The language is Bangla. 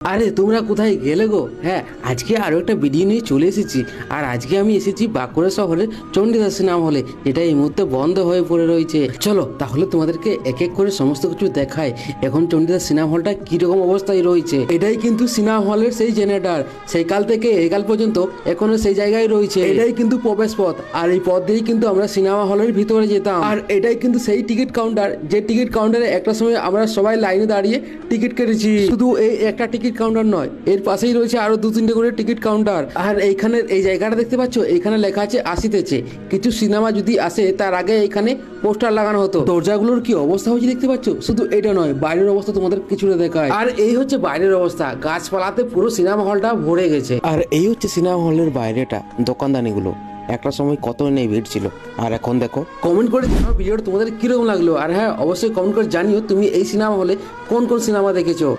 আরে তোমরা কোথায় গেলে গো? হ্যাঁ, আজকে আরো একটা ভিডিও নিয়ে চলে এসেছি। আর আজকে আমি এসেছি বাঁকুড়া শহরের চণ্ডীদাস সিনেমা হলে, যেটা এই মুহূর্তে বন্ধ হয়ে পড়ে রয়েছে। চলো তাহলে তোমাদেরকে এক এক করে সমস্ত কিছু দেখায় এখন চণ্ডীদাস সিনেমা হলটা কিরকম অবস্থায় রয়েছে। এটাই কিন্তু সিনেমা হলের সেই জেনারেটর, সেই কাল থেকে এই কাল পর্যন্ত এখনো সেই জায়গায় রয়েছে। এটাই কিন্তু প্রবেশ পথ, আর এই পথ দিয়েই কিন্তু আমরা সিনেমা হলের ভিতরে যেতাম। আর এটাই কিন্তু সেই টিকিট কাউন্টার, যে টিকিট কাউন্টারে একটা সময় আমরা সবাই লাইনে দাঁড়িয়ে টিকিট কেটেছি। শুধু এই একটা টিকিট কাউন্টার নয়, এর পাশেই রয়েছে আরো দু তিনটে করে টিকিট কাউন্টার। আর এইখানে এই জায়গাটা দেখতে পাচ্ছ, এখানে লেখা আছে আসিতেছে। কিছু সিনেমা যদি আসে তার আগে এখানে পোস্টার লাগানো হতো। দরজাগুলোর কি অবস্থা হয়েছে দেখতে পাচ্ছ। শুধু এটা নয়, বাইরের অবস্থা তোমাদের কিছুটা দেখায়। আর এই হচ্ছে বাইরের অবস্থা, গাছপালাতে পুরো সিনেমা হলটা ভরে গেছে। আর এই হচ্ছে সিনেমা হলের বাইরেটা, দোকানদানিগুলো। একটা সময় কত নেই ভিড় ছিল, আর এখন দেখো। কমেন্ট করে জানাও ভিডিওটা তোমাদের কিরকম লাগলো। আর হ্যাঁ, অবশ্যই কমেন্ট করে জানিও তুমি এই সিনেমা হলে কোন কোন সিনেমা দেখেছো।